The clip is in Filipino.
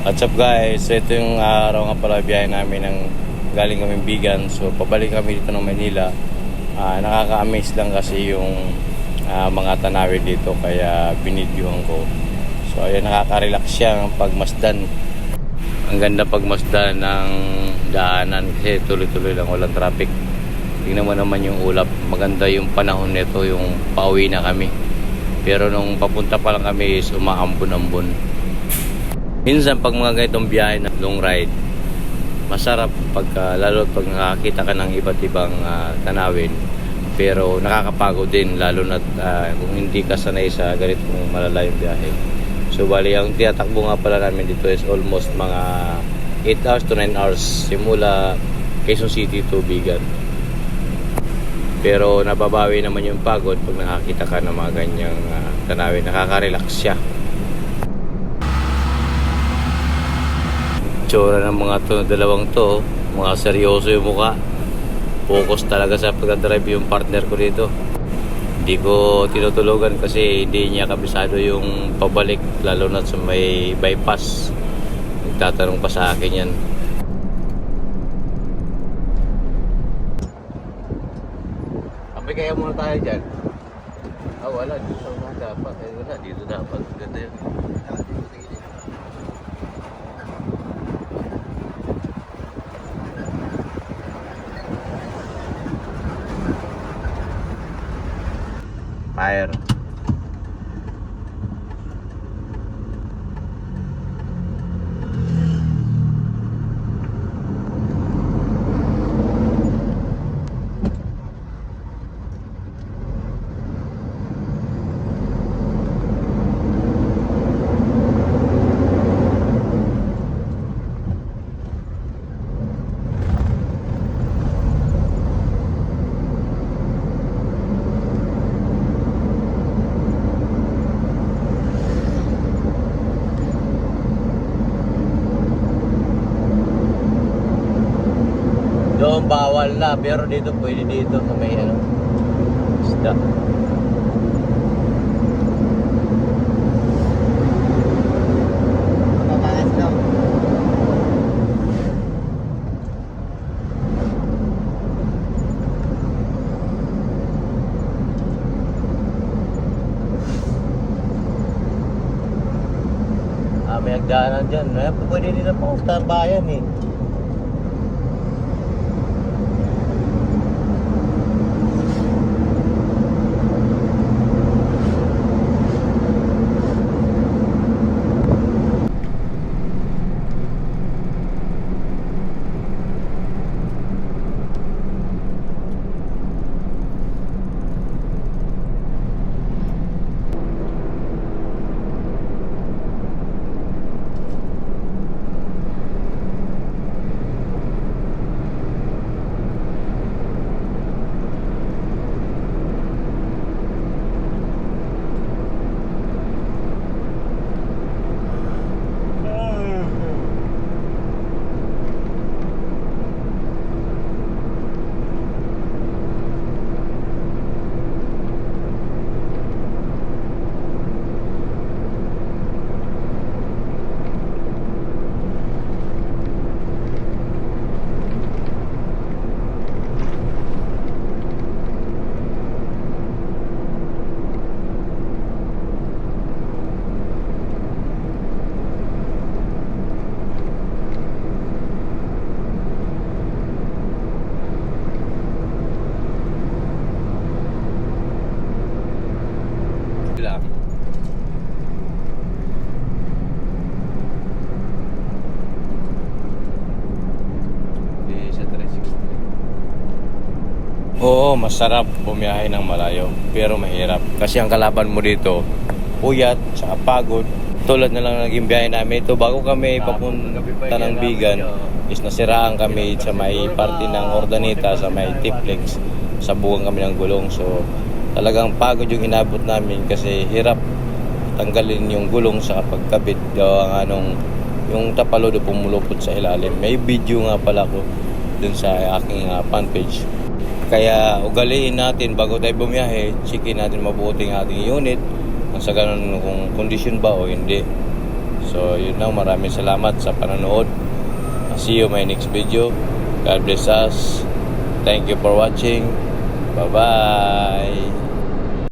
What's up guys? So ito yung araw nga pala biyahe namin ng galing kaming Bigan. So pabalik kami dito ng Manila. Nakaka-amaze lang kasi yung mga tanawin dito kaya binidyohan ko. So ayan, nakaka-relax siya pagmasdan. Ang ganda pagmasdan ng daanan kasi tuloy-tuloy lang, walang traffic. Tingnan mo naman yung ulap. Maganda yung panahon nito, yung pauwi na kami. Pero nung papunta pa lang kami is umaambon-ambon. Minsan pag mga ganitong biyahe na long ride, masarap lalo pag nakakita ka ng iba't ibang tanawin. Pero nakakapagod din lalo na kung hindi ka sanay sa ganitong malalayong biyahe. So bali ang tinatakbo nga pala namin dito is almost mga 8 hours to 9 hours simula Quezon City to Bigan. Pero nababawi naman yung pagod pag nakakita ka ng mga ganyang tanawin. Nakaka-relax siya. Tsura ng mga dalawang to, mga seryoso yung mukha. Focus talaga sa pagdadrive yung partner ko dito. Hindi ko tinutulugan kasi hindi niya kabisado yung pabalik, lalo na sa may bypass. Nagtatanong pa sa akin yan. Abay, kaya muna tayo dyan. Wala, dito na dapat. Wala, dito dapat. Ganda yun. Fire. Doon bawal na, pero dito pwede, dito sa may isda. Mataas lang. May hagdanan dyan. Pwede din na pumunta ang bayan eh. Lang. Oo, masarap bumiyahe ng malayo, pero mahirap. Kasi ang kalaban mo dito, puyat, saka pagod. Tulad na lang naging biyahe namin ito. Bago kami papunta ng Bigan, is nasiraan kami sa may parte ng Ordaneta, sa may Tiplex. Sabukan kami ng gulong. So, talagang pagod yung inabot namin kasi hirap tanggalin yung gulong sa pagkabit. Gawa nga yung tapalo do pumulupot sa ilalim. May video nga pala ko dun sa aking fan page. Kaya ugaliin natin bago tayo bumiyahe, checkin natin mabuti ang ating unit, sa ganun kung condition ba o hindi. So yun lang, maraming salamat sa panonood. See you my next video. God bless us. Thank you for watching. Bye bye.